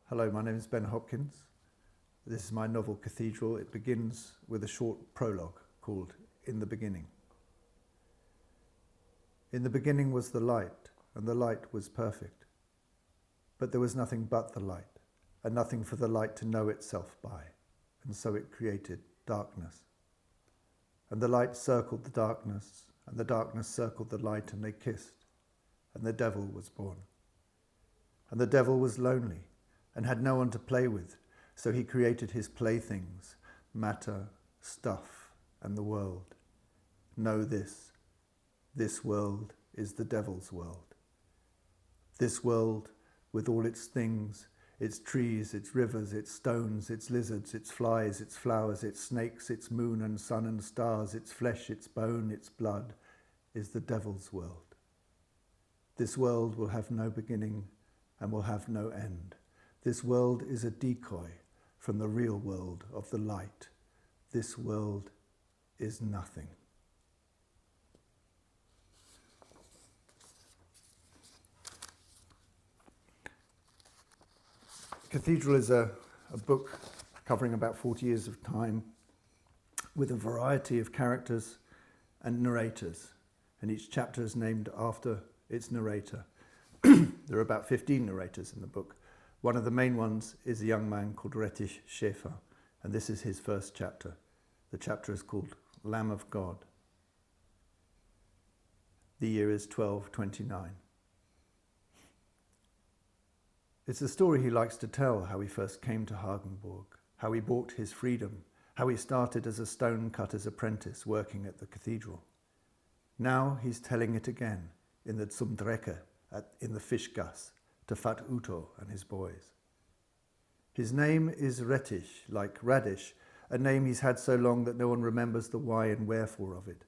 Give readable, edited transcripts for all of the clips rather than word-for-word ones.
Hello, my name is Ben Hopkins. This is my novel Cathedral. It begins with a short prologue called In the Beginning. In the beginning was the light, and the light was perfect. But there was nothing but the light, and nothing for the light to know itself by, and so it created darkness. And the light circled the darkness, and the darkness circled the light, and they kissed, and the devil was born. And the devil was lonely, and had no one to play with, so he created his playthings, matter, stuff, and the world. Know this world is the devil's world. This world, with all its things, its trees, its rivers, its stones, its lizards, its flies, its flowers, its snakes, its moon and sun and stars, its flesh, its bone, its blood, is the devil's world. This world will have no beginning and will have no end. This world is a decoy from the real world of the light. This world is nothing. Cathedral is a book covering about 40 years of time with a variety of characters and narrators, and each chapter is named after its narrator. There are about 15 narrators in the book. One of the main ones is a young man called Retish, and this is his first chapter. The chapter is called Lamb of God. The year is 1229. It's a story he likes to tell, how he first came to Hagenburg, how he bought his freedom, how he started as a stonecutter's apprentice working at the cathedral. Now he's telling it again in the Zumdrecke, in the Fischgasse, to Fat Uto and his boys. His name is Retish, like radish, a name he's had so long that no one remembers the why and wherefore of it.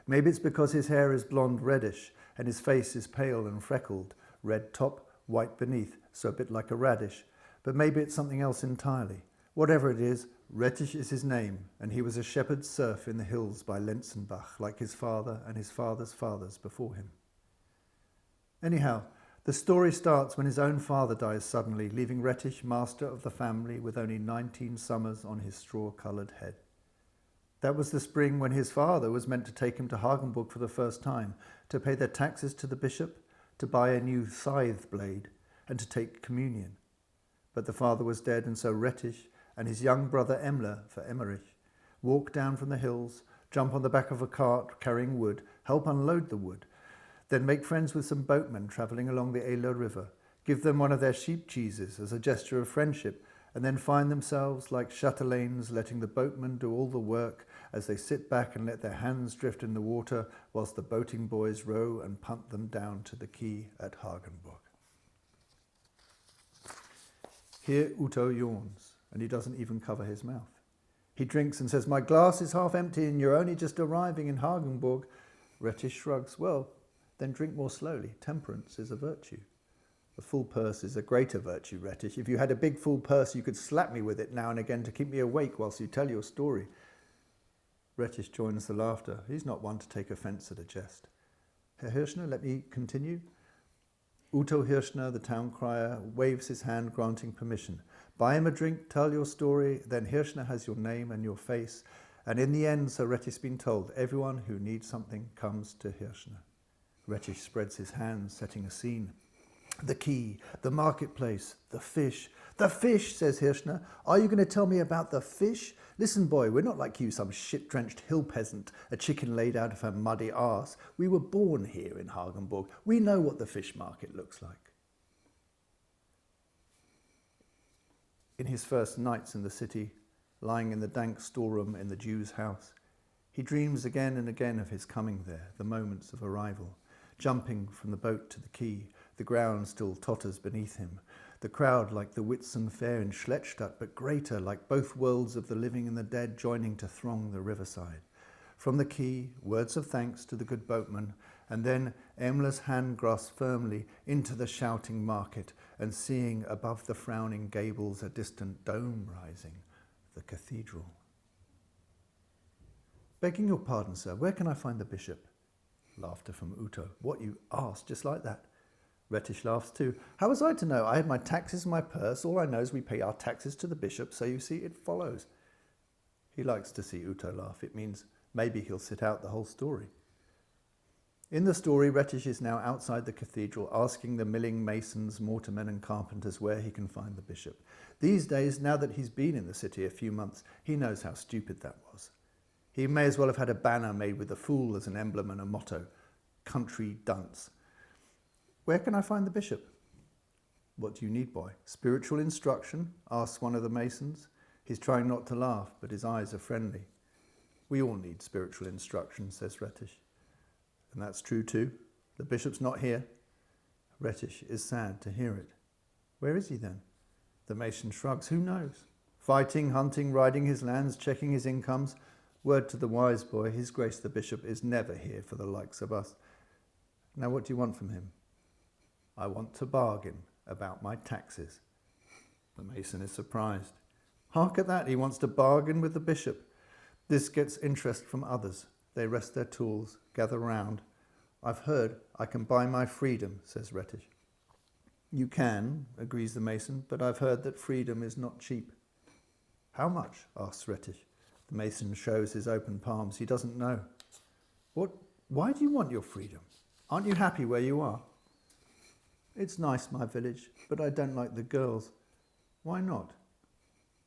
Maybe it's because his hair is blonde reddish and his face is pale and freckled, red top, white beneath, so a bit like a radish, but maybe it's something else entirely. Whatever it is, Retish is his name, and he was a shepherd's serf in the hills by Lenzenbach, like his father and his father's fathers before him. Anyhow, the story starts when his own father dies suddenly, leaving Retish master of the family with only 19 summers on his straw-coloured head. That was the spring when his father was meant to take him to Hagenburg for the first time, to pay their taxes to the bishop, to buy a new scythe blade, and to take communion. But the father was dead, and so Retish and his young brother Emler, for Emmerich, walk down from the hills, jump on the back of a cart carrying wood, help unload the wood, then make friends with some boatmen travelling along the Eile River, give them one of their sheep cheeses as a gesture of friendship, and then find themselves like chatelaines letting the boatmen do all the work as they sit back and let their hands drift in the water whilst the boating boys row and punt them down to the quay at Hagenburg. Here Uto yawns, and he doesn't even cover his mouth. He drinks and says, "My glass is half empty and you're only just arriving in Hagenburg." Retish shrugs. "Well, then drink more slowly. Temperance is a virtue." "A full purse is a greater virtue, Retish. If you had a big full purse, you could slap me with it now and again to keep me awake whilst you tell your story." Retish joins the laughter. He's not one to take offence at a jest. "Herr Hirschner, let me continue." Uto Hirschner, the town crier, waves his hand granting permission. "Buy him a drink, tell your story, then Hirschner has your name and your face, and in the end, so Retish's been told, everyone who needs something comes to Hirschner." Retish spreads his hands, setting a scene. "The quay, the marketplace, the fish." "The fish," says Hirschner. "Are you going to tell me about the fish? Listen, boy, we're not like you, some shit-drenched hill peasant, a chicken laid out of her muddy arse. We were born here in Hagenburg. We know what the fish market looks like." In his first nights in the city, lying in the dank storeroom in the Jew's house, he dreams again and again of his coming there, the moments of arrival. Jumping from the boat to the quay, the ground still totters beneath him. The crowd like the Whitsun Fair in Schlettstadt, but greater, like both worlds of the living and the dead joining to throng the riverside. From the quay, words of thanks to the good boatman, and then Emler's hand grasped firmly into the shouting market, and seeing above the frowning gables a distant dome rising, the cathedral. "Begging your pardon, sir, where can I find the bishop?" Laughter from Uto. "What, you asked just like that?" Retish laughs too. How was I to know? I had my taxes in my purse. All I know is we pay our taxes to the bishop, so you see, it follows. He likes to see Uto laugh. It means maybe he'll sit out the whole story. In the story, Retish is now outside the cathedral, asking the milling masons, mortarmen and carpenters where he can find the bishop. These days, now that he's been in the city a few months, he knows how stupid that was. He may as well have had a banner made with a fool as an emblem and a motto, country dunce. Where can I find the bishop? What do you need, boy? Spiritual instruction? Asks one of the masons. He's trying not to laugh, but his eyes are friendly. We all need spiritual instruction, says Retish. And that's true too. The bishop's not here. Retish is sad to hear it. Where is he then? The mason shrugs. Who knows? Fighting, hunting, riding his lands, checking his incomes. Word to the wise boy, His Grace the Bishop is never here for the likes of us. Now what do you want from him? I want to bargain about my taxes. The mason is surprised. Hark at that, he wants to bargain with the bishop. This gets interest from others. They rest their tools, gather round. I've heard I can buy my freedom, says Retish. You can, agrees the mason, but I've heard that freedom is not cheap. How much? Asks Retish. The mason shows his open palms. He doesn't know. Why do you want your freedom? Aren't you happy where you are? It's nice, my village, but I don't like the girls. Why not?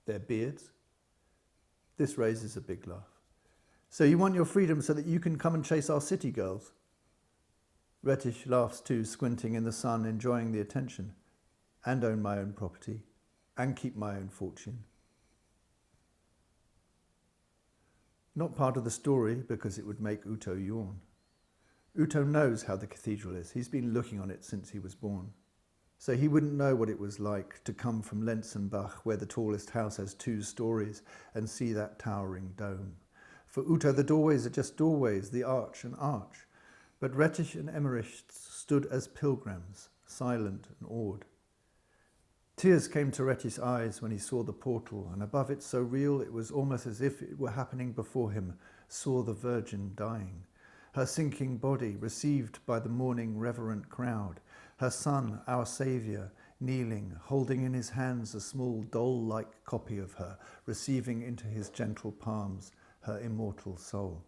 Their beards. This raises a big laugh. So you want your freedom so that you can come and chase our city girls? Retish laughs too, squinting in the sun, enjoying the attention, and own my own property, and keep my own fortune. Not part of the story, because it would make Uto yawn. Uto knows how the cathedral is. He's been looking on it since he was born. So he wouldn't know what it was like to come from Lenzenbach, where the tallest house has 2 stories, and see that towering dome. For Uto, the doorways are just doorways, the arch an arch. But Retish and Emmerich stood as pilgrims, silent and awed. Tears came to Retish's eyes when he saw the portal, and above it, so real it was almost as if it were happening before him, saw the Virgin dying. Her sinking body received by the mourning reverent crowd. Her son, our Saviour, kneeling, holding in his hands a small doll-like copy of her, receiving into his gentle palms her immortal soul.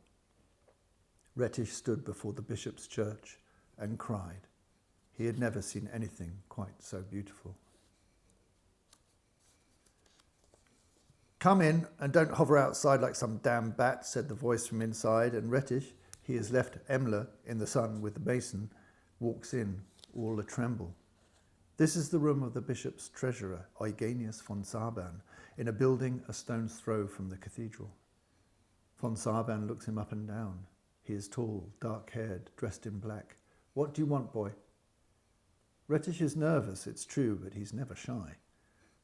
Retish stood before the bishop's church and cried. He had never seen anything quite so beautiful. Come in and don't hover outside like some damn bat, said the voice from inside, and Retish, he has left Emler in the sun with the mason, walks in, all a-tremble. This is the room of the bishop's treasurer, Eugenius von Saban, in a building a stone's throw from the cathedral. Von Saban looks him up and down. He is tall, dark-haired, dressed in black. What do you want, boy? Retish is nervous, it's true, but he's never shy.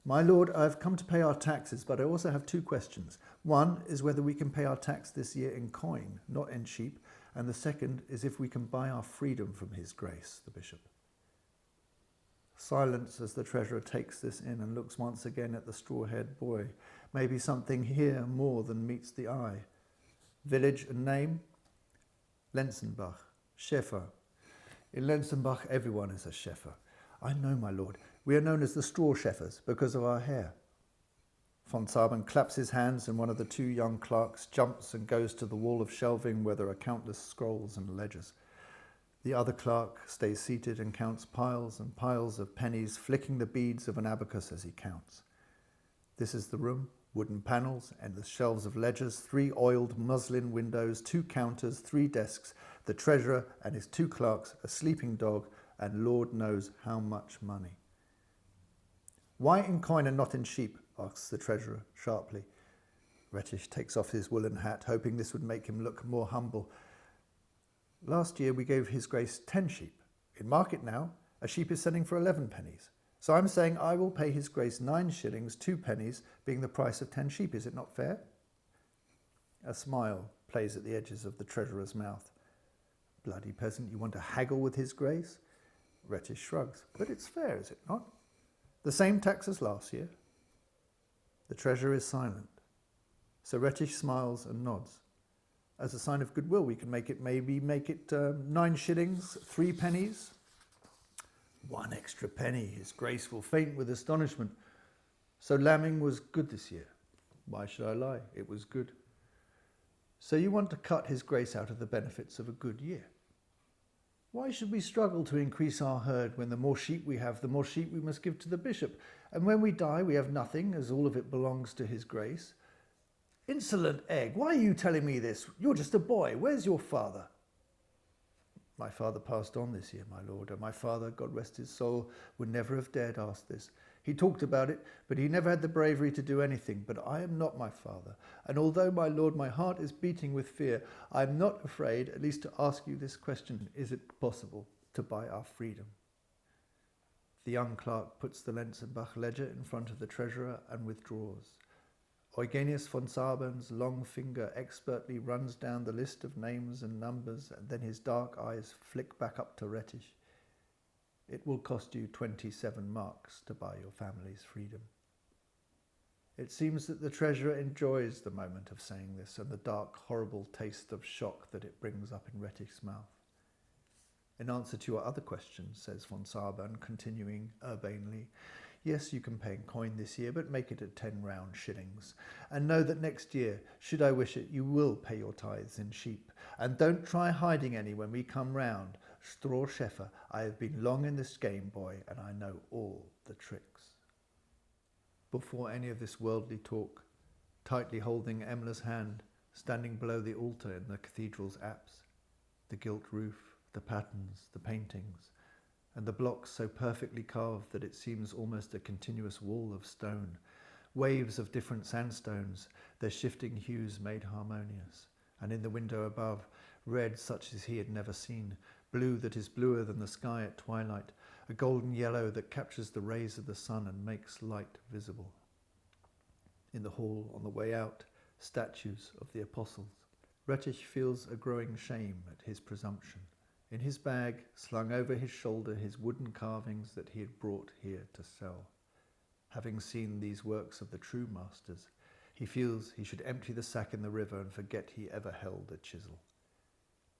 My lord, I have come to pay our taxes, but I also have 2 questions. One is whether we can pay our tax this year in coin, not in sheep, and the second is if we can buy our freedom from His Grace, the bishop. Silence as the treasurer takes this in and looks once again at the straw-haired boy. Maybe something here more than meets the eye. Village and name? Lenzenbach. Schäfer. In Lenzenbach, everyone is a Schäfer. I know, my lord. We are known as the straw Schäfers because of our hair. Von Saban claps his hands and one of the 2 young clerks jumps and goes to the wall of shelving where there are countless scrolls and ledgers. The other clerk stays seated and counts piles and piles of pennies, flicking the beads of an abacus as he counts. This is the room, wooden panels, endless shelves of ledgers, 3 oiled muslin windows, 2 counters, 3 desks, the treasurer and his 2 clerks, a sleeping dog, and Lord knows how much money. Why in coin and not in sheep? Asks the treasurer sharply. Retish takes off his woolen hat, hoping this would make him look more humble. Last year we gave His Grace 10 sheep. In market now, a sheep is selling for 11 pennies. So I'm saying I will pay His Grace 9 shillings, 2 pennies, being the price of 10 sheep. Is it not fair? A smile plays at the edges of the treasurer's mouth. Bloody peasant, you want to haggle with His Grace? Retish shrugs. But it's fair, is it not? The same tax as last year. The treasurer is silent. So Retish smiles and nods. As a sign of goodwill, we can make it 9 shillings, 3 pennies. 1 extra penny, his grace will faint with astonishment. So lambing was good this year. Why should I lie? It was good. So you want to cut his grace out of the benefits of a good year. Why should we struggle to increase our herd when the more sheep we have, the more sheep we must give to the bishop? And when we die, we have nothing, as all of it belongs to his grace. Insolent egg, why are you telling me this? You're just a boy. Where's your father? My father passed on this year, my lord, and my father, God rest his soul, would never have dared ask this. He talked about it, but he never had the bravery to do anything. But I am not my father, and although, my lord, my heart is beating with fear, I am not afraid, at least to ask you this question: is it possible to buy our freedom? The young clerk puts the Lenzenbach ledger in front of the treasurer and withdraws. Eugenius von Saben's long finger expertly runs down the list of names and numbers, and then his dark eyes flick back up to Retish. It will cost you 27 marks to buy your family's freedom. It seems that the treasurer enjoys the moment of saying this and the dark, horrible taste of shock that it brings up in Retish's mouth. In answer to your other question, says von Saben, continuing urbanely, yes, you can pay in coin this year, but make it at 10 round shillings. And know that next year, should I wish it, you will pay your tithes in sheep. And don't try hiding any when we come round. Straw Scheffer, I have been long in this game, boy, and I know all the tricks. Before any of this worldly talk, tightly holding Emla's hand, standing below the altar in the cathedral's apse, the gilt roof, the patterns, the paintings, and the blocks so perfectly carved that it seems almost a continuous wall of stone, waves of different sandstones, their shifting hues made harmonious, and in the window above, red such as he had never seen, blue that is bluer than the sky at twilight, a golden yellow that captures the rays of the sun and makes light visible. In the hall, on the way out, statues of the apostles. Retish feels a growing shame at his presumption. In his bag, slung over his shoulder, his wooden carvings that he had brought here to sell. Having seen these works of the true masters, he feels he should empty the sack in the river and forget he ever held a chisel.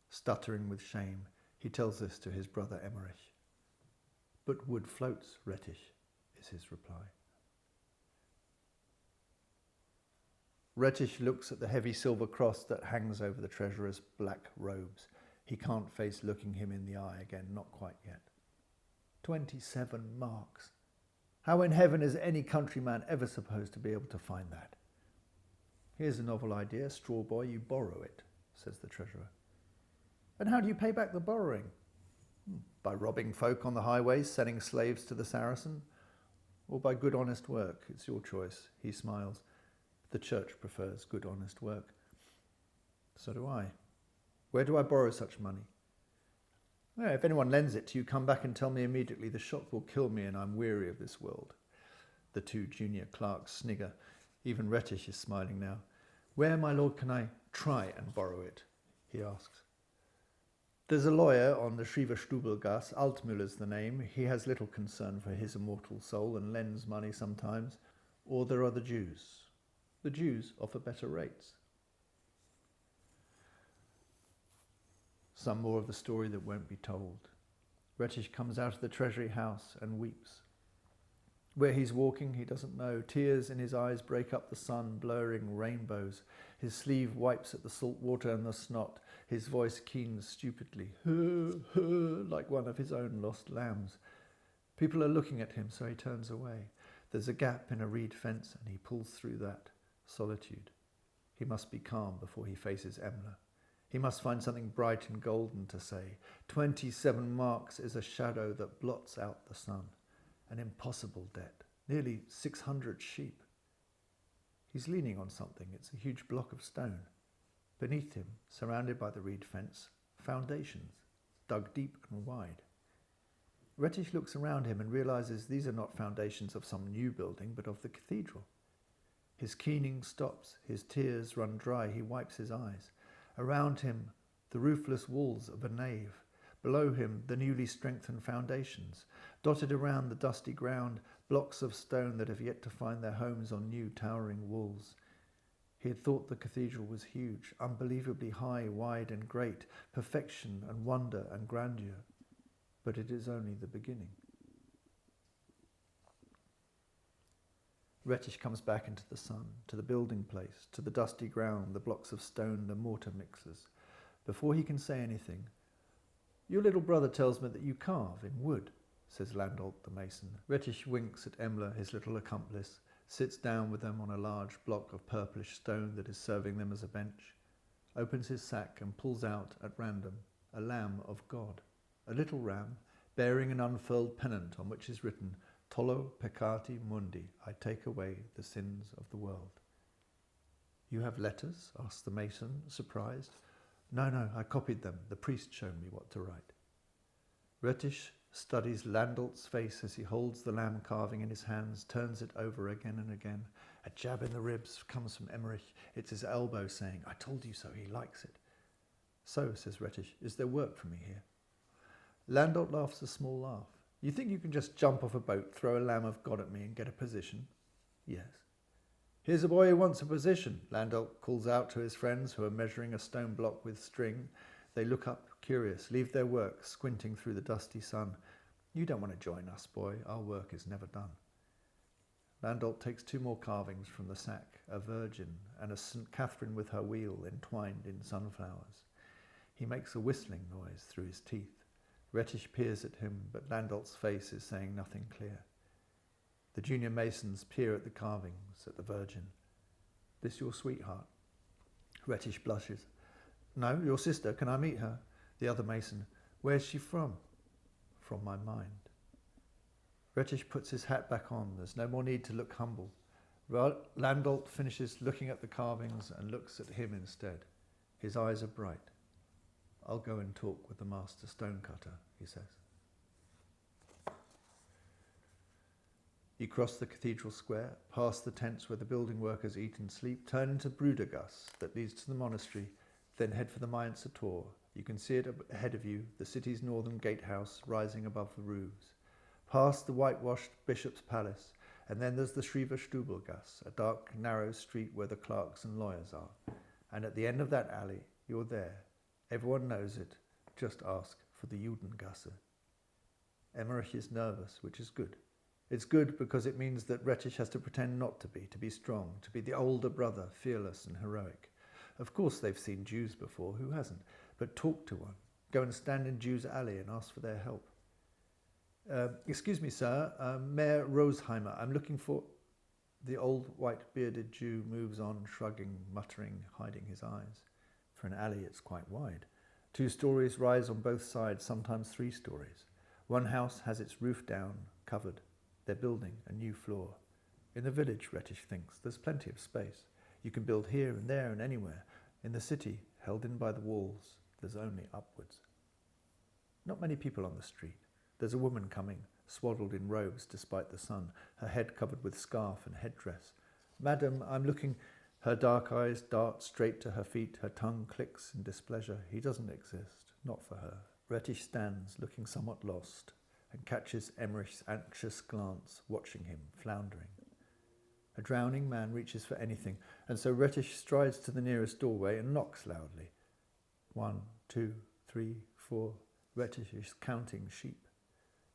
Stuttering with shame, he tells this to his brother Emmerich. But wood floats, Retish, is his reply. Retish looks at the heavy silver cross that hangs over the treasurer's black robes. He can't face looking him in the eye again, not quite yet. 27 marks. How in heaven is any countryman ever supposed to be able to find that? Here's a novel idea, straw boy, you borrow it, says the treasurer. And how do you pay back the borrowing? By robbing folk on the highways, selling slaves to the Saracen, or by good honest work. It's your choice, he smiles. The church prefers good honest work. So do I. Where do I borrow such money? Well, if anyone lends it to you, come back and tell me immediately. The shock will kill me and I'm weary of this world. The two junior clerks snigger. Even Retish is smiling now. Where, my lord, can I try and borrow it? He asks. There's a lawyer on the Schieverstubelgasse, Altmüller's the name. He has little concern for his immortal soul and lends money sometimes. Or there are the Jews. The Jews offer better rates. Some more of the story that won't be told. Retish comes out of the Treasury House and weeps. Where he's walking, he doesn't know. Tears in his eyes break up the sun, blurring rainbows. His sleeve wipes at the salt water and the snot. His voice keens stupidly, like one of his own lost lambs. People are looking at him, so he turns away. There's a gap in a reed fence, and he pulls through that. Solitude. He must be calm before he faces Emla. He must find something bright and golden to say. 27 marks is a shadow that blots out the sun. An impossible debt. Nearly 600 sheep. He's leaning on something. It's a huge block of stone. Beneath him, surrounded by the reed fence, foundations, dug deep and wide. Retish looks around him and realizes these are not foundations of some new building, but of the cathedral. His keening stops. His tears run dry. He wipes his eyes. Around him, the roofless walls of a nave. Below him, the newly strengthened foundations. Dotted around the dusty ground, blocks of stone that have yet to find their homes on new towering walls. He had thought the cathedral was huge, unbelievably high, wide and great, perfection and wonder and grandeur. But it is only the beginning. Retish comes back into the sun, to the building place, to the dusty ground, the blocks of stone, the mortar mixers. Before he can say anything, "Your little brother tells me that you carve in wood," says Landolt the mason. Retish winks at Emla, his little accomplice, sits down with them on a large block of purplish stone that is serving them as a bench, opens his sack and pulls out, at random, a lamb of God, a little ram, bearing an unfurled pennant on which is written, "Tollo peccati mundi," I take away the sins of the world. "You have letters?" asks the mason, surprised. No, I copied them. The priest showed me what to write." Retish studies Landolt's face as he holds the lamb carving in his hands, turns it over again and again. A jab in the ribs comes from Emmerich. It's his elbow saying, "I told you so, he likes it." "So," says Retish, "is there work for me here?" Landolt laughs a small laugh. "You think you can just jump off a boat, throw a lamb of God at me and get a position?" "Yes." "Here's a boy who wants a position," Landolt calls out to his friends who are measuring a stone block with string. They look up, curious, leave their work, squinting through the dusty sun. "You don't want to join us, boy. Our work is never done." Landolt takes 2 more carvings from the sack, a Virgin and a St. Catherine with her wheel entwined in sunflowers. He makes a whistling noise through his teeth. Retish peers at him, but Landolt's face is saying nothing clear. The junior masons peer at the carvings, at the Virgin. "This your sweetheart?" Retish blushes. "No, your sister. Can I meet her?" The other mason. "Where's she from?" "From my mind." Retish puts his hat back on. There's no more need to look humble. Landolt finishes looking at the carvings and looks at him instead. His eyes are bright. "I'll go and talk with the master stonecutter," he says. You cross the cathedral square, past the tents where the building workers eat and sleep, turn into Brudergasse that leads to the monastery, then head for the Mainzer Tor. You can see it ahead of you, the city's northern gatehouse rising above the roofs. Past the whitewashed bishop's palace, and then there's the Schreiberstubelgasse, a dark, narrow street where the clerks and lawyers are. And at the end of that alley, you're there. Everyone knows it. Just ask for the Judengasse. Emmerich is nervous, which is good. It's good because it means that Retish has to pretend not to be strong, to be the older brother, fearless and heroic. Of course they've seen Jews before, who hasn't? But talk to one. Go and stand in Jews' alley and ask for their help. "Excuse me, sir, Mayor Roseheimer, I'm looking for..." The old white-bearded Jew moves on, shrugging, muttering, hiding his eyes. For an alley it's quite wide. 2 stories rise on both sides, sometimes 3 stories. One house has its roof down, covered. They're building a new floor. In the village, Retish thinks, there's plenty of space. You can build here and there and anywhere. In the city, held in by the walls, there's only upwards. Not many people on the street. There's a woman coming, swaddled in robes despite the sun, her head covered with scarf and headdress. "Madam, I'm looking..." Her dark eyes dart straight to her feet, her tongue clicks in displeasure. He doesn't exist, not for her. Retish stands, looking somewhat lost, and catches Emmerich's anxious glance, watching him, floundering. A drowning man reaches for anything, and so Retish strides to the nearest doorway and knocks loudly. 1, 2, 3, 4. Retish is counting sheep.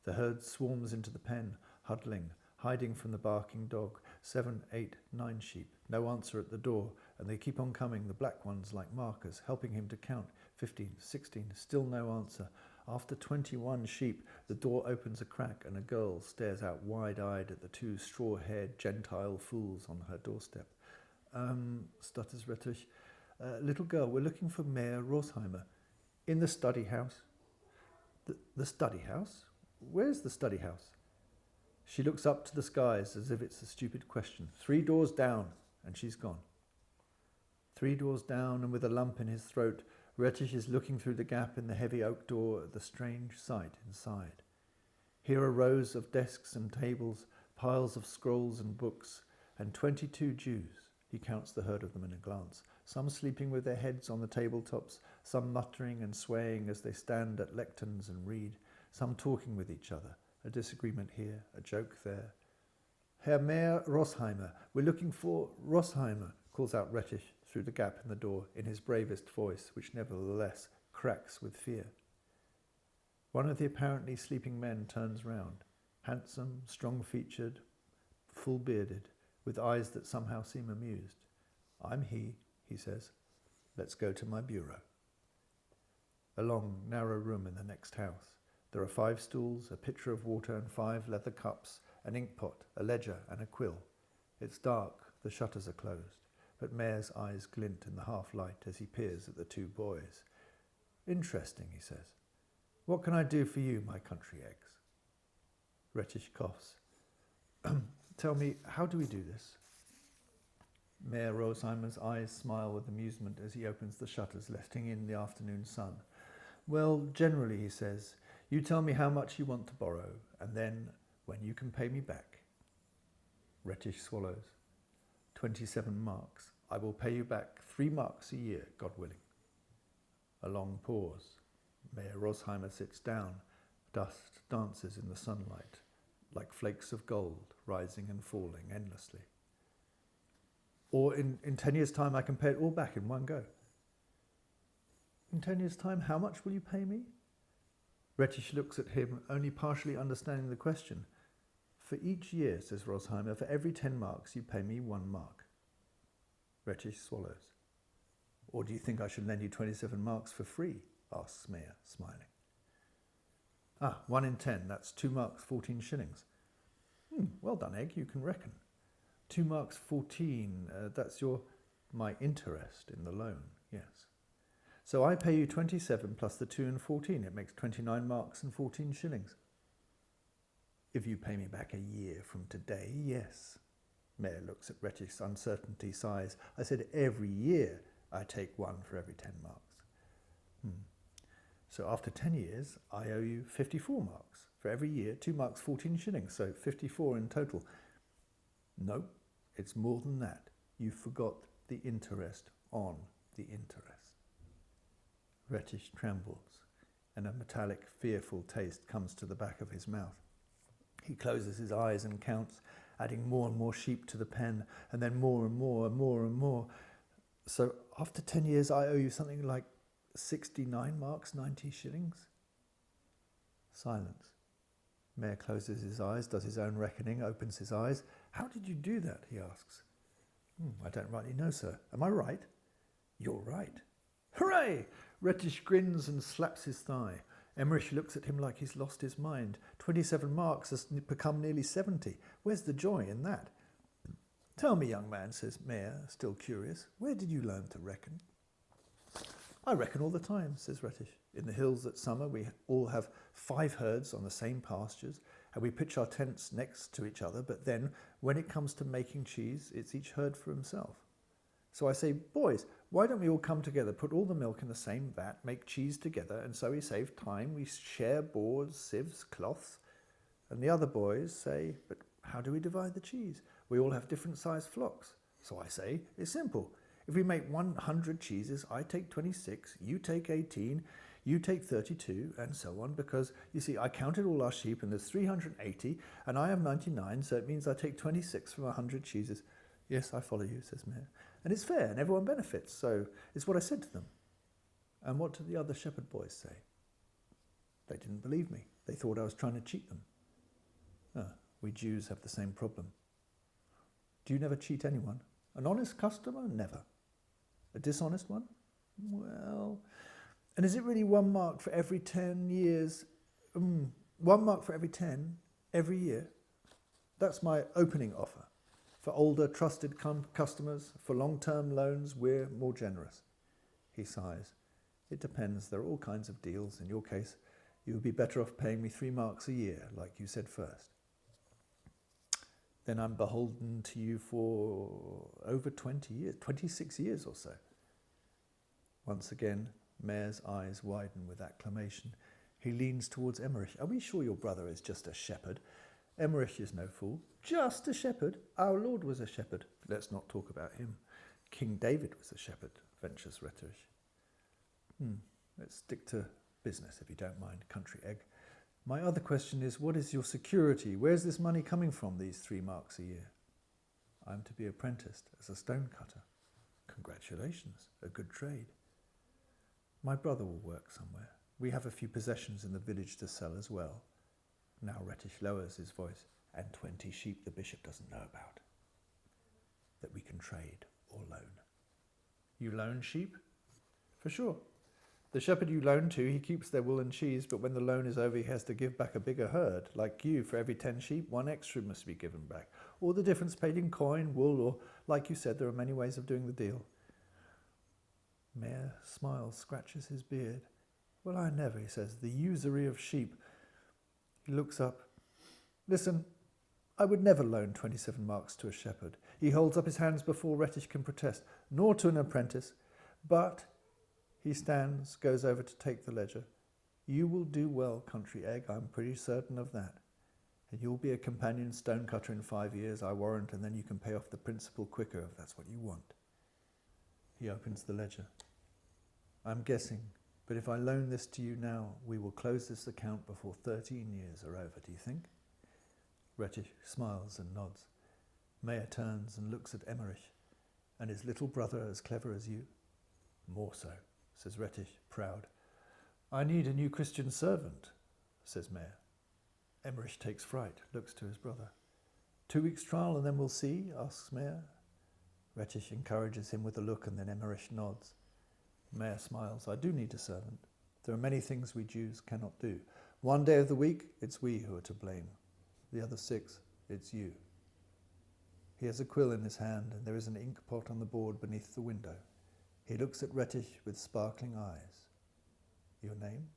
The herd swarms into the pen, huddling, hiding from the barking dog. 7, 8, 9 sheep. No answer at the door, and they keep on coming, the black ones like markers, helping him to count. 15, 16, still no answer. After 21 sheep, the door opens a crack and a girl stares out wide-eyed at the 2 straw-haired Gentile fools on her doorstep. Stutters Retish. "Little girl, we're looking for Mayor Roseheimer." "In the study house." The study house? Where's the study house?" She looks up to the skies as if it's a stupid question. 3 doors down, and she's gone. 3 doors down, and with a lump in his throat, Retish is looking through the gap in the heavy oak door at the strange sight inside. Here are rows of desks and tables, piles of scrolls and books, and 22 Jews. He counts the herd of them in a glance, some sleeping with their heads on the tabletops, some muttering and swaying as they stand at lecterns and read, some talking with each other, a disagreement here, a joke there. "Herr Mayor Roseheimer, we're looking for Roseheimer," calls out Retish through the gap in the door in his bravest voice, which nevertheless cracks with fear. One of the apparently sleeping men turns round, handsome, strong-featured, full-bearded, with eyes that somehow seem amused. I'm he says. Let's go to my bureau. A long, narrow room in the next house. There are 5 stools, a pitcher of water and 5 leather cups, an inkpot, a ledger and a quill. It's dark, the shutters are closed, but Mayor's eyes glint in the half-light as he peers at the 2 boys. Interesting, he says. What can I do for you, my country eggs? Retish coughs. Tell me, how do we do this? Mayor Rosheimer's eyes smile with amusement as he opens the shutters, letting in the afternoon sun. Well, generally, he says, you tell me how much you want to borrow, and then when you can pay me back. Retish swallows. 27 marks. I will pay you back 3 marks a year, God willing. A long pause. Mayor Rosheimer sits down. Dust dances in the sunlight, like flakes of gold, rising and falling endlessly. Or in 10 years' time, I can pay it all back in one go. In 10 years' time, how much will you pay me? Retish looks at him, only partially understanding the question. For each year, says Rosheimer, for every 10 marks, you pay me 1 mark. Retish swallows. Or do you think I should lend you 27 marks for free? Asks Mayor, smiling. 1 in 10, that's 2 marks, 14 shillings. Well done, Egg, you can reckon. 2 marks, 14, that's my interest in the loan, yes. So I pay you 27 plus the 2 and 14, it makes 29 marks and 14 shillings. If you pay me back a year from today, yes. Mayor looks at Retish's uncertainty, sighs. I said every year I take 1 for every 10 marks. So after 10 years, I owe you 54 marks. For every year, 2 marks, 14 shillings, so 54 in total. No, it's more than that. You forgot the interest on the interest. Retish trembles, and a metallic, fearful taste comes to the back of his mouth. He closes his eyes and counts, adding more and more sheep to the pen, and then more and more and more and more. So after 10 years, I owe you something like 69 marks, 90 shillings? Silence. Mayor closes his eyes, does his own reckoning, opens his eyes. How did you do that? He asks. I don't rightly know, sir. Am I right? You're right. Hooray! Retish grins and slaps his thigh. Emmerich looks at him like he's lost his mind. 27 marks has become nearly 70. Where's the joy in that? Tell me, young man, says Mayor, still curious, where did you learn to reckon? I reckon all the time, says Retish. In the hills at summer, we all have 5 herds on the same pastures, and we pitch our tents next to each other, but then, when it comes to making cheese, it's each herd for himself. So I say, boys, why don't we all come together, put all the milk in the same vat, make cheese together, and so we save time, we share boards, sieves, cloths. And the other boys say, but how do we divide the cheese? We all have different sized flocks. So I say, it's simple. If we make 100 cheeses, I take 26, you take 18, you take 32, and so on, because, you see, I counted all our sheep, and there's 380, and I have 99, so it means I take 26 from 100 cheeses. Yes, I follow you, says Mayor. And it's fair, and everyone benefits, so it's what I said to them. And what did the other shepherd boys say? They didn't believe me. They thought I was trying to cheat them. We Jews have the same problem. Do you never cheat anyone? An honest customer? Never. A dishonest one? Well, and is it really 1 mark for every 10 years? 1 mark for every 10, every year? That's my opening offer. For older, trusted customers, for long-term loans, we're more generous. He sighs. It depends. There are all kinds of deals. In your case, you would be better off paying me 3 marks a year, like you said first. Then I'm beholden to you for over 20 years, 26 years or so. Once again, Mayor's eyes widen with acclamation. He leans towards Emmerich. Are we sure your brother is just a shepherd? Emmerich is no fool. Just a shepherd? Our Lord was a shepherd. Let's not talk about him. King David was a shepherd, ventures Retish. Let's stick to business, if you don't mind, country egg. My other question is, what is your security? Where's this money coming from, these 3 marks a year? I'm to be apprenticed as a stone cutter. Congratulations, a good trade. My brother will work somewhere. We have a few possessions in the village to sell as well. Now Retish lowers his voice. And 20 sheep the bishop doesn't know about. that we can trade or loan. You loan sheep? For sure. The shepherd you loan to, he keeps their wool and cheese, but when the loan is over, he has to give back a bigger herd. Like you, for every 10 sheep, 1 extra must be given back. Or the difference paid in coin, wool, or, like you said, there are many ways of doing the deal. Mayor smiles, scratches his beard. Well, I never, he says, the usury of sheep. He looks up. Listen, I would never loan 27 marks to a shepherd. He holds up his hands before Retish can protest, nor to an apprentice. But he stands, goes over to take the ledger. You will do well, country egg, I'm pretty certain of that. And you'll be a companion stonecutter in 5 years, I warrant, and then you can pay off the principal quicker if that's what you want. He opens the ledger. I'm guessing, but if I loan this to you now, we will close this account before 13 years are over, do you think? Retish smiles and nods. Mayor turns and looks at Emmerich. And his little brother as clever as you? More so, says Retish, proud. I need a new Christian servant, says Mayor. Emmerich takes fright, looks to his brother. 2 weeks' trial and then we'll see, asks Mayor. Retish encourages him with a look and then Emmerich nods. Mayor smiles. I do need a servant. There are many things we Jews cannot do. 1 day of the week, it's we who are to blame. The other 6, it's you. He has a quill in his hand and there is an ink pot on the board beneath the window. He looks at Retish with sparkling eyes. Your name?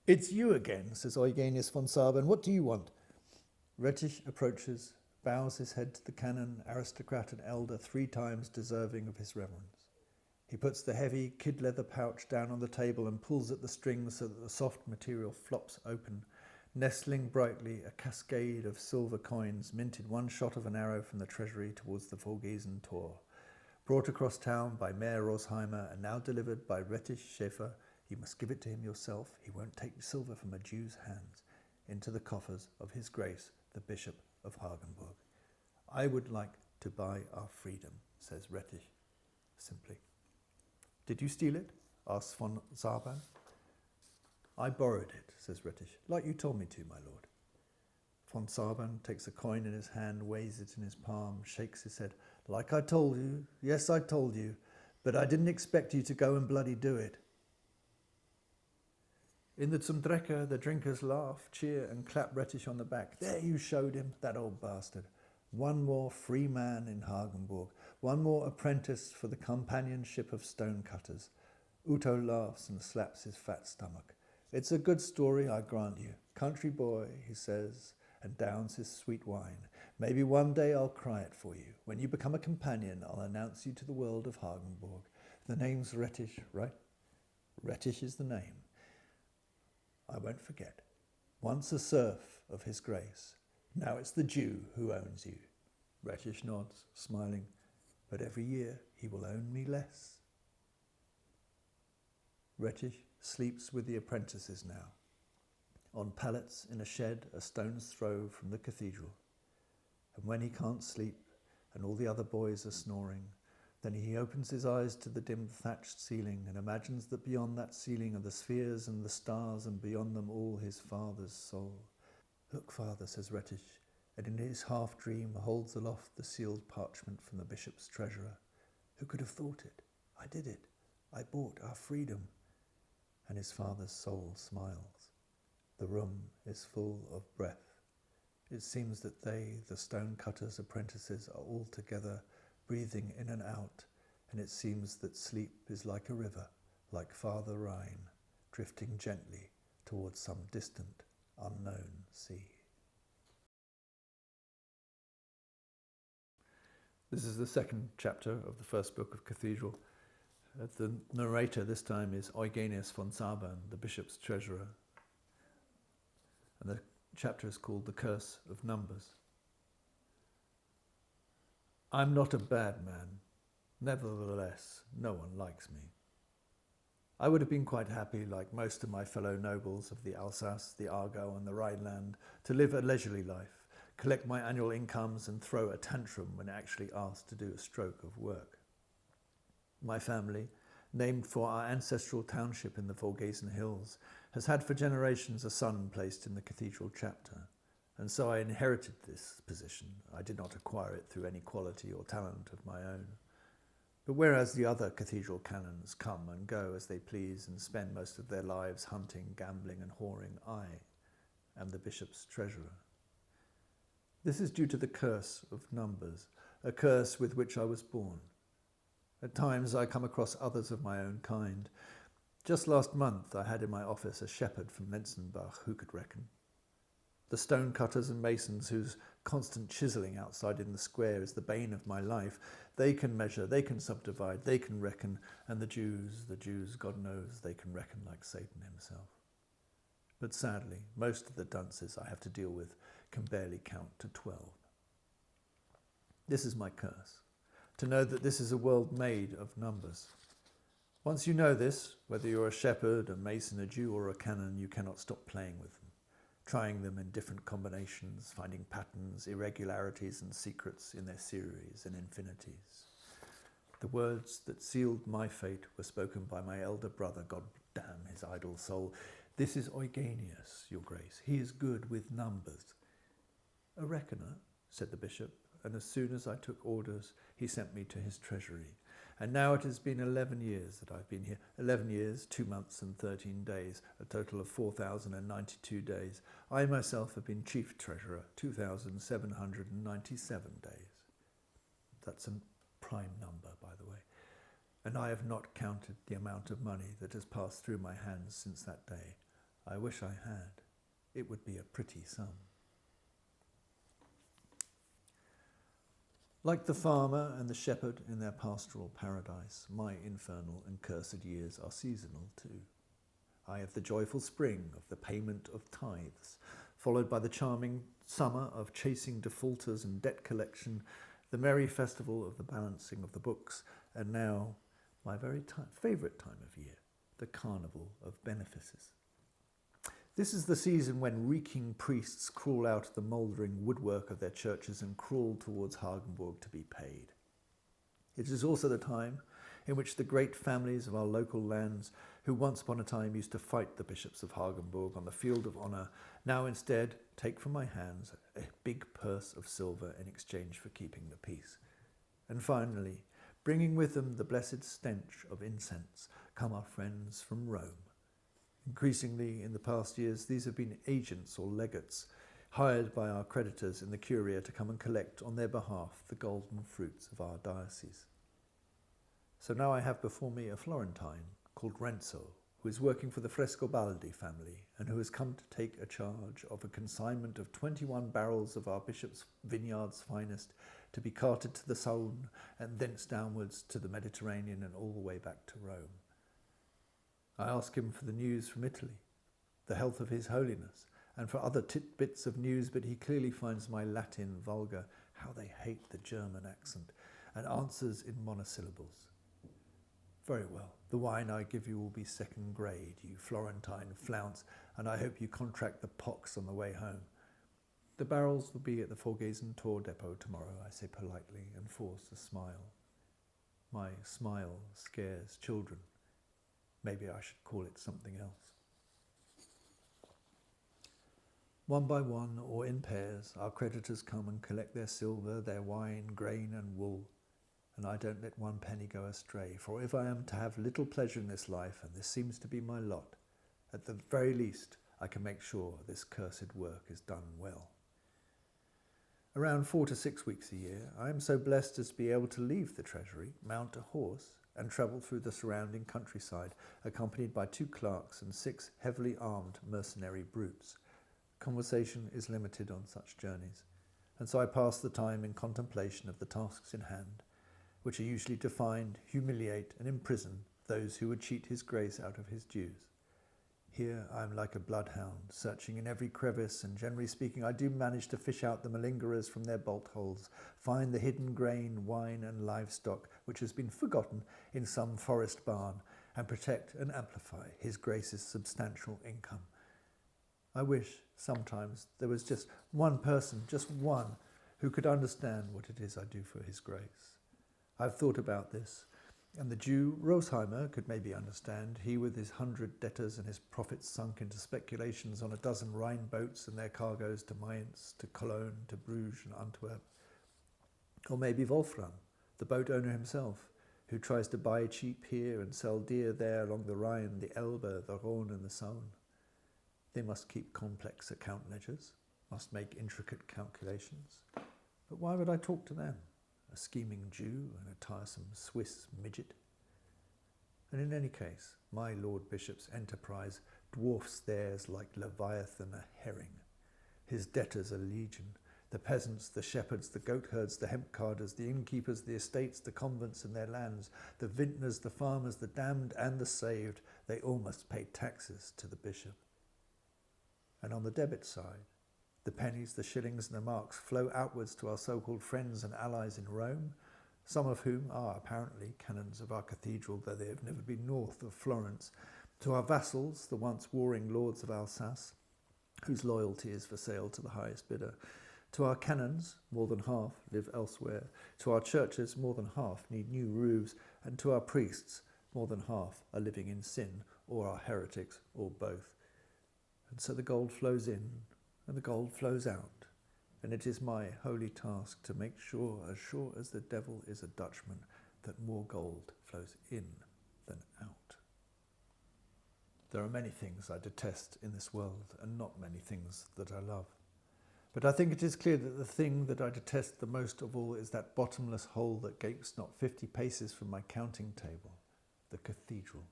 It's you again, says Eugenius von Saben. What do you want? Retish approaches, bows his head to the canon, aristocrat and elder 3 times deserving of his reverence. He puts the heavy kid leather pouch down on the table and pulls at the strings so that the soft material flops open, nestling brightly a cascade of silver coins minted 1 shot of an arrow from the treasury towards the Vogesen Tor. Brought across town by Mayor Rosheimer and now delivered by Retish Schäfer, you must give it to him yourself. He won't take silver from a Jew's hands, into the coffers of his grace, the Bishop of Hagenburg. I would like to buy our freedom, says Retish simply. Did you steal it? asks von Saban. I borrowed it, says Retish, like you told me to, my lord. Von Saban takes a coin in his hand, weighs it in his palm, shakes his head. Like I told you, yes, I told you, but I didn't expect you to go and bloody do it. In the Zumdrecker, the drinkers laugh, cheer, and clap Retish on the back. There you showed him, that old bastard. 1 more free man in Hagenburg, 1 more apprentice for the companionship of stonecutters. Uto laughs and slaps his fat stomach. It's a good story, I grant you. Country boy, he says, and downs his sweet wine. Maybe one day I'll cry it for you. When you become a companion, I'll announce you to the world of Hagenburg. The name's Retish, right? Retish is the name. I won't forget. Once a serf of his grace. Now it's the Jew who owns you. Retish nods, smiling. But every year he will own me less. Retish sleeps with the apprentices now, on pallets in a shed a stone's throw from the cathedral. And when he can't sleep and all the other boys are snoring, then he opens his eyes to the dim thatched ceiling and imagines that beyond that ceiling are the spheres and the stars and beyond them all his father's soul. Look, father, says Retish, and in his half-dream holds aloft the sealed parchment from the bishop's treasurer. Who could have thought it? I did it. I bought our freedom. And his father's soul smiles. The room is full of breath. It seems that they, the stonecutters' apprentices, are all together, breathing in and out, and it seems that sleep is like a river, like Father Rhine, drifting gently towards some distant, unknown sea. This is the 2nd chapter of the 1st book of Cathedral. The narrator this time is Eugenius von Saban, the bishop's treasurer. And the chapter is called The Curse of Numbers. I'm not a bad man. Nevertheless, no one likes me. I would have been quite happy, like most of my fellow nobles of the Alsace, the Argau and the Rhineland, to live a leisurely life, collect my annual incomes and throw a tantrum when actually asked to do a stroke of work. My family, named for our ancestral township in the Vogesen Hills, has had for generations a son placed in the cathedral chapter, and so I inherited this position. I did not acquire it through any quality or talent of my own. But whereas the other cathedral canons come and go as they please and spend most of their lives hunting, gambling and whoring, I am the bishop's treasurer. This is due to the curse of numbers, a curse with which I was born. At times I come across others of my own kind. Just last month I had in my office a shepherd from Lenzenbach who could reckon. The stonecutters and masons whose constant chiselling outside in the square is the bane of my life, they can measure, they can subdivide, they can reckon, and the Jews, God knows, they can reckon like Satan himself. But sadly, most of the dunces I have to deal with can barely count to 12. This is my curse, to know that this is a world made of numbers. Once you know this, whether you're a shepherd, a mason, a Jew or a canon, you cannot stop playing with them, trying them in different combinations, finding patterns, irregularities and secrets in their series and infinities. The words that sealed my fate were spoken by my elder brother, God damn his idle soul. This is Eugenius, your grace. He is good with numbers. A reckoner, said the bishop, and as soon as I took orders, he sent me to his treasury. And now it has been 11 years that I've been here. 11 years, 2 months and 13 days, a total of 4,092 days. I myself have been chief treasurer, 2,797 days. That's a prime number, by the way. And I have not counted the amount of money that has passed through my hands since that day. I wish I had. It would be a pretty sum. Like the farmer and the shepherd in their pastoral paradise, my infernal and cursed years are seasonal too. I have the joyful spring of the payment of tithes, followed by the charming summer of chasing defaulters and debt collection, the merry festival of the balancing of the books, and now my very favourite time of year, the carnival of benefices. This is the season when reeking priests crawl out of the mouldering woodwork of their churches and crawl towards Hagenburg to be paid. It is also the time in which the great families of our local lands, who once upon a time used to fight the bishops of Hagenburg on the field of honour, now instead take from my hands a big purse of silver in exchange for keeping the peace. And finally, bringing with them the blessed stench of incense, come our friends from Rome. Increasingly, in the past years, these have been agents or legates, hired by our creditors in the Curia to come and collect on their behalf the golden fruits of our diocese. So now I have before me a Florentine called Renzo, who is working for the Frescobaldi family and who has come to take a charge of a consignment of 21 barrels of our bishop's vineyard's finest to be carted to the Saône and thence downwards to the Mediterranean and all the way back to Rome. I ask him for the news from Italy, the health of His Holiness, and for other tidbits of news, but he clearly finds my Latin vulgar, how they hate the German accent, and answers in monosyllables. Very well, the wine I give you will be second grade, you Florentine flounce, and I hope you contract the pox on the way home. The barrels will be at the Forgesen Tor depot tomorrow, I say politely, and force a smile. My smile scares children. Maybe I should call it something else. One by one, or in pairs, our creditors come and collect their silver, their wine, grain and wool, and I don't let one penny go astray, for if I am to have little pleasure in this life, and this seems to be my lot, at the very least I can make sure this cursed work is done well. Around 4 to 6 weeks a year, I am so blessed as to be able to leave the treasury, mount a horse, and travel through the surrounding countryside, accompanied by 2 clerks and 6 heavily armed mercenary brutes. Conversation is limited on such journeys, and so I pass the time in contemplation of the tasks in hand, which are usually to find, humiliate, and imprison those who would cheat His Grace out of his dues. Here I am like a bloodhound, searching in every crevice, and generally speaking I do manage to fish out the malingerers from their bolt holes, find the hidden grain, wine and livestock which has been forgotten in some forest barn, and protect and amplify His Grace's substantial income. I wish sometimes there was just one person, just one, who could understand what it is I do for His Grace. I've thought about this, And the Jew Rossheimer could maybe understand, he with his 100 debtors and his profits sunk into speculations on a dozen Rhine boats and their cargoes to Mainz, to Cologne, to Bruges and Antwerp. Or maybe Wolfram, the boat owner himself, who tries to buy cheap here and sell dear there along the Rhine, the Elbe, the Rhone and the Saône. They must keep complex account ledgers, must make intricate calculations. But why would I talk to them? A scheming Jew and a tiresome Swiss midget? And in any case, my Lord Bishop's enterprise dwarfs theirs like Leviathan a herring. His debtors a legion, the peasants, the shepherds, the goatherds, the hemp carders, the innkeepers, the estates, the convents and their lands, the vintners, the farmers, the damned and the saved, they all must pay taxes to the bishop. And on the debit side, the pennies, the shillings and the marks flow outwards to our so-called friends and allies in Rome, some of whom are apparently canons of our cathedral, though they have never been north of Florence, to our vassals, the once warring lords of Alsace, whose loyalty is for sale to the highest bidder, to our canons, more than half live elsewhere, to our churches, more than half need new roofs, and to our priests, more than half are living in sin, or are heretics, or both. And so the gold flows in, and the gold flows out, and it is my holy task to make sure as the devil is a Dutchman, that more gold flows in than out. There are many things I detest in this world, and not many things that I love. But I think it is clear that the thing that I detest the most of all is that bottomless hole that gapes not 50 paces from my counting table, the cathedral.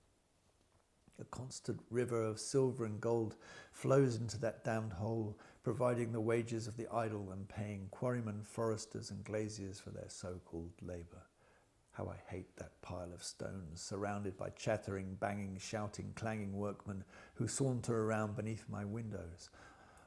A constant river of silver and gold flows into that damned hole, providing the wages of the idle and paying quarrymen, foresters and glaziers for their so-called labour. How I hate that pile of stones, surrounded by chattering, banging, shouting, clanging workmen who saunter around beneath my windows.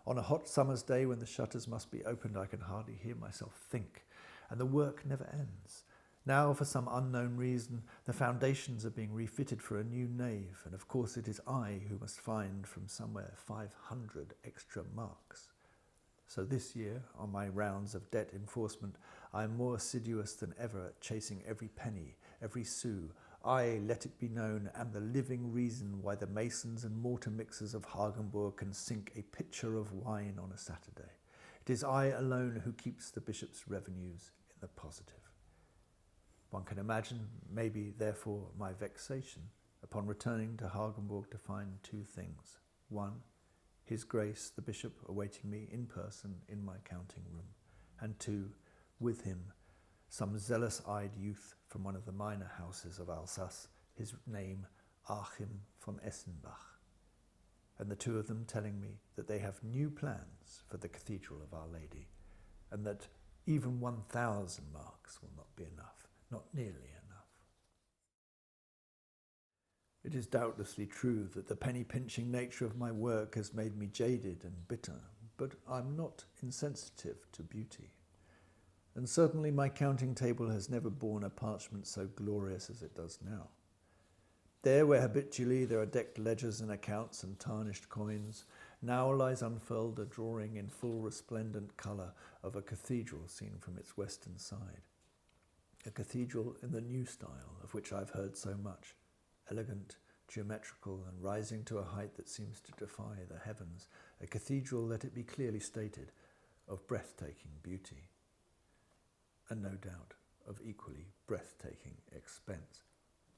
On a hot summer's day when the shutters must be opened, I can hardly hear myself think, and the work never ends. Now, for some unknown reason, the foundations are being refitted for a new nave, and of course it is I who must find from somewhere 500 extra marks. So this year, on my rounds of debt enforcement, I am more assiduous than ever at chasing every penny, every sou. I, let it be known, am the living reason why the masons and mortar mixers of Hagenburg can sink a pitcher of wine on a Saturday. It is I alone who keeps the bishop's revenues in the positive. One can imagine, maybe, therefore, my vexation upon returning to Hagenburg to find two things. One, His Grace the Bishop awaiting me in person in my counting room, and two, with him, some zealous-eyed youth from one of the minor houses of Alsace, his name Achim von Essenbach, and the two of them telling me that they have new plans for the Cathedral of Our Lady, and that even 1,000 marks will not be enough, not nearly enough. It is doubtlessly true that the penny-pinching nature of my work has made me jaded and bitter, but I'm not insensitive to beauty. And certainly my counting table has never borne a parchment so glorious as it does now. There, where habitually there are decked ledgers and accounts and tarnished coins, now lies unfurled a drawing in full resplendent colour of a cathedral seen from its western side. A cathedral in the new style of which I've heard so much, elegant, geometrical, and rising to a height that seems to defy the heavens. A cathedral, let it be clearly stated, of breathtaking beauty, and no doubt of equally breathtaking expense.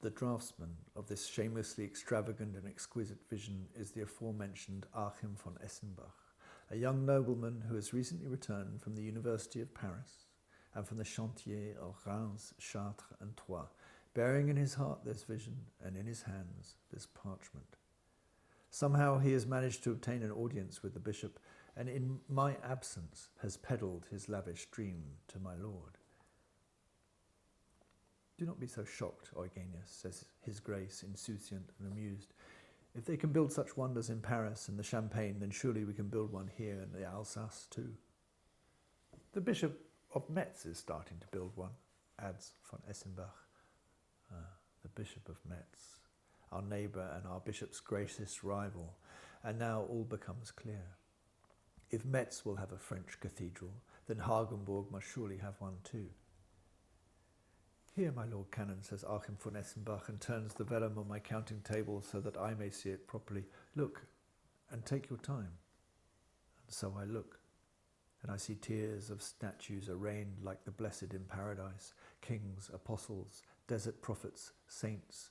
The draftsman of this shamelessly extravagant and exquisite vision is the aforementioned Achim von Essenbach, a young nobleman who has recently returned from the University of Paris and from the chantier of Reims, Chartres and Troyes, bearing in his heart this vision and in his hands this parchment. Somehow he has managed to obtain an audience with the bishop, and in my absence has peddled his lavish dream to my lord. Do not be so shocked, Eugenius, says his grace, insouciant and amused. If they can build such wonders in Paris and the Champagne, then surely we can build one here in the Alsace too. The Bishop of Metz is starting to build one, adds von Essenbach. The Bishop of Metz, our neighbour and our bishop's greatest rival, and now all becomes clear. If Metz will have a French cathedral, then Hagenburg must surely have one too. Here, my Lord Canon, says Achim von Essenbach, and turns the vellum on my counting table so that I may see it properly. Look, and take your time. And so I look, and I see tiers of statues arraigned like the blessed in paradise, kings, apostles, desert prophets, saints.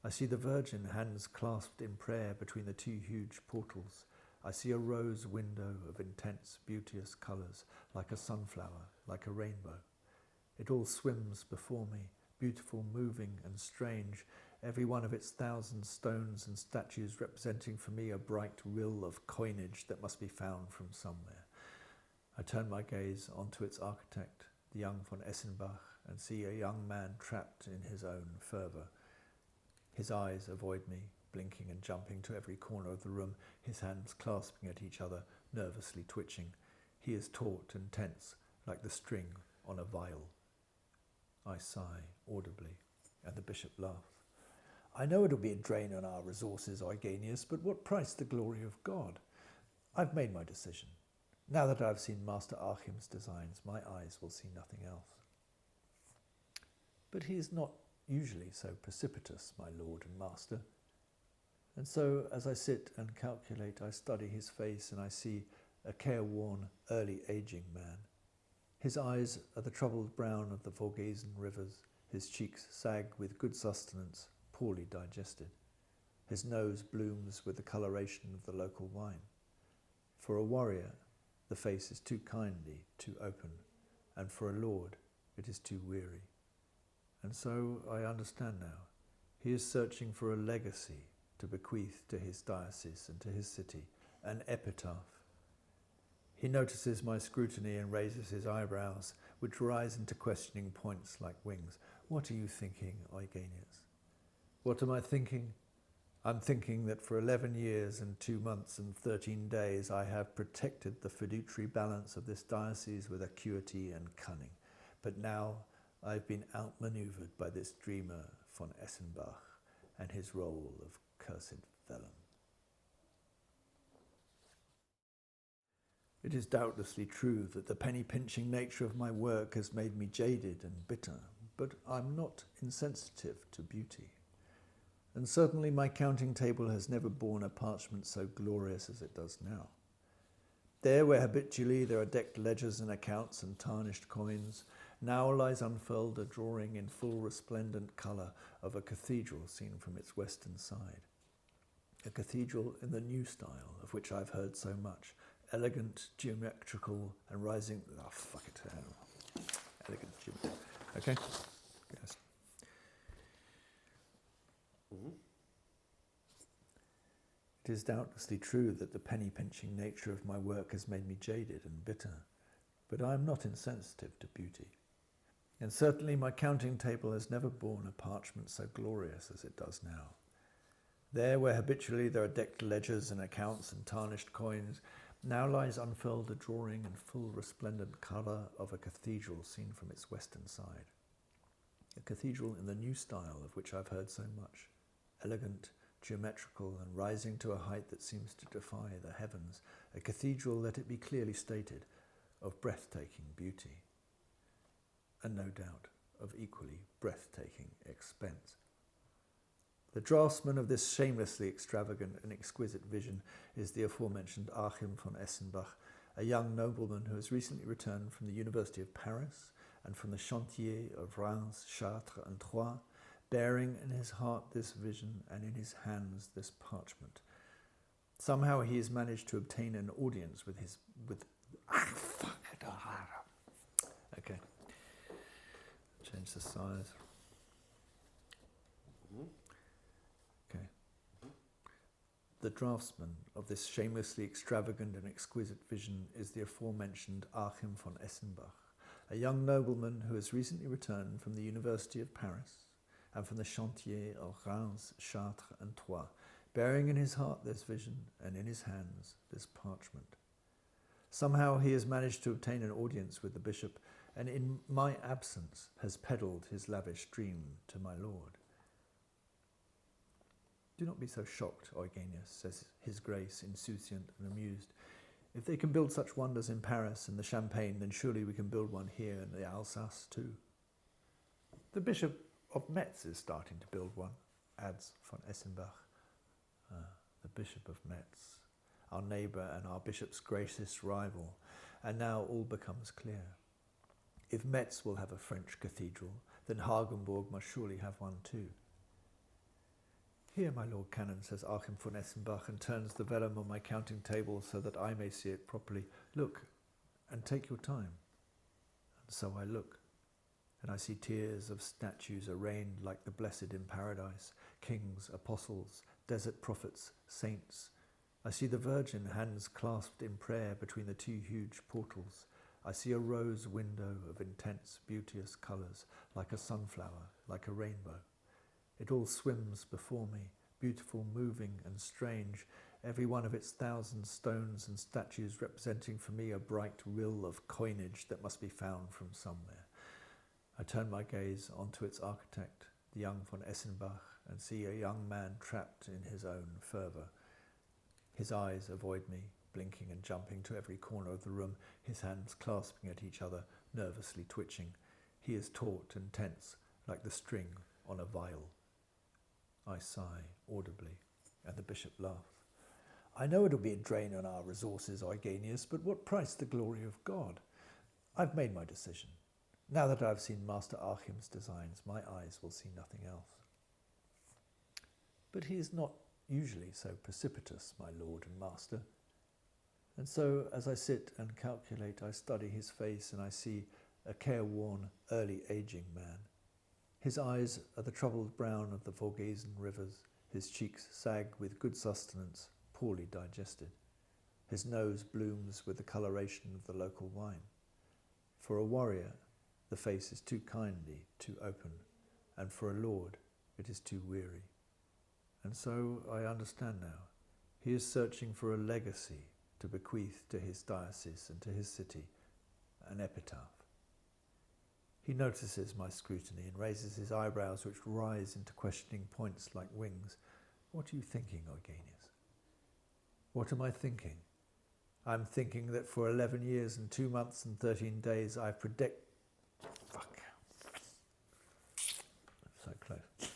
I see the Virgin, hands clasped in prayer between the two huge portals. I see a rose window of intense, beauteous colours, like a sunflower, like a rainbow. It all swims before me, beautiful, moving and strange, every one of its 1,000 stones and statues representing for me a bright rill of coinage that must be found from somewhere. I turn my gaze onto its architect, the young von Essenbach, and see a young man trapped in his own fervour. His eyes avoid me, blinking and jumping to every corner of the room, his hands clasping at each other, nervously twitching. He is taut and tense, like the string on a viol. I sigh audibly, and the bishop laughs. I know it'll be a drain on our resources, Eugenius, but what price the glory of God? I've made my decision. Now that I've seen Master Achim's designs, my eyes will see nothing else. But he is not usually so precipitous, my lord and master. And so, as I sit and calculate, I study his face, and I see a careworn, early aging man. His eyes are the troubled brown of the Vogesen rivers, his cheeks sag with good sustenance, poorly digested. His nose blooms with the coloration of the local wine. For a warrior, the face is too kindly, too open, and for a lord, it is too weary. And so I understand now. He is searching for a legacy to bequeath to his diocese and to his city, an epitaph. He notices my scrutiny and raises his eyebrows, which rise into questioning points like wings. What are you thinking, Eugenius? What am I thinking? I'm thinking that for 11 years and 2 months and 13 days I have protected the fiduciary balance of this diocese with acuity and cunning. But now I've been outmanoeuvred by this dreamer von Essenbach and his role of cursed vellum. It is doubtlessly true that the penny-pinching nature of my work has made me jaded and bitter, but I'm not insensitive to beauty. And certainly my counting table has never borne a parchment so glorious as it does now. There, where habitually there are decked ledgers and accounts and tarnished coins, now lies unfurled a drawing in full resplendent colour of a cathedral seen from its western side. A cathedral in the new style, of which I've heard so much, elegant, geometrical, and rising... Oh, fuck it. Elegant, geometrical. Okay? Yes. It is doubtlessly true that the penny-pinching nature of my work has made me jaded and bitter, but I am not insensitive to beauty. And certainly my counting table has never borne a parchment so glorious as it does now. There, where habitually there are decked ledgers and accounts and tarnished coins, now lies unfurled a drawing in full resplendent colour of a cathedral seen from its western side. A cathedral in the new style of which I've heard so much, elegant, geometrical, and rising to a height that seems to defy the heavens, a cathedral, let it be clearly stated, of breathtaking beauty, and no doubt of equally breathtaking expense. The draftsman of this shamelessly extravagant and exquisite vision is the aforementioned Achim von Essenbach, a young nobleman who has recently returned from the University of Paris and from the chantiers of Reims, Chartres and Troyes, bearing in his heart this vision and in his hands this parchment. Somehow he has managed to obtain an audience with okay. Change the size. Okay. The draftsman of this shamelessly extravagant and exquisite vision is the aforementioned Achim von Essenbach, a young nobleman who has recently returned from the University of Paris and from the chantiers of Reims, Chartres and Troyes, bearing in his heart this vision and in his hands this parchment. Somehow he has managed to obtain an audience with the bishop, and in my absence has peddled his lavish dream to my lord. Do not be so shocked, Eugenius, says his grace, insouciant and amused. If they can build such wonders in Paris and the Champagne, then surely we can build one here in the Alsace too. The Bishop of Metz is starting to build one, adds von Essenbach. The Bishop of Metz, our neighbour and our bishop's greatest rival, and now all becomes clear. If Metz will have a French cathedral, then Hagenburg must surely have one too. Here, my Lord Canon, says Achim von Essenbach, and turns the vellum on my counting table so that I may see it properly. Look, and take your time. And so I look, and I see tiers of statues arraigned like the blessed in paradise, kings, apostles, desert prophets, saints. I see the Virgin, hands clasped in prayer between the two huge portals. I see a rose window of intense, beauteous colours, like a sunflower, like a rainbow. It all swims before me, beautiful, moving and strange, every one of its 1,000 stones and statues representing for me a bright rill of coinage that must be found from somewhere. I turn my gaze onto its architect, the young von Essenbach, and see a young man trapped in his own fervour. His eyes avoid me, blinking and jumping to every corner of the room, his hands clasping at each other, nervously twitching. He is taut and tense, like the string on a viol. I sigh audibly, and the bishop laughs. I know it'll be a drain on our resources, Eugenius, but what price the glory of God? I've made my decision. Now that I've seen Master Achim's designs, my eyes will see nothing else. But he is not usually so precipitous, my lord and master. And so, as I sit and calculate, I study his face, and I see a careworn, early aging man. His eyes are the troubled brown of the Vogesen rivers, his cheeks sag with good sustenance, poorly digested. His nose blooms with the coloration of the local wine. For a warrior, the face is too kindly, too open, and for a lord, it is too weary. And so I understand now. He is searching for a legacy to bequeath to his diocese and to his city, an epitaph. He notices my scrutiny and raises his eyebrows, which rise into questioning points like wings. What are you thinking, Eugenius? What am I thinking? I'm thinking that for 11 years and 2 months and 13 days I've Fuck. So close.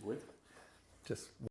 With? Just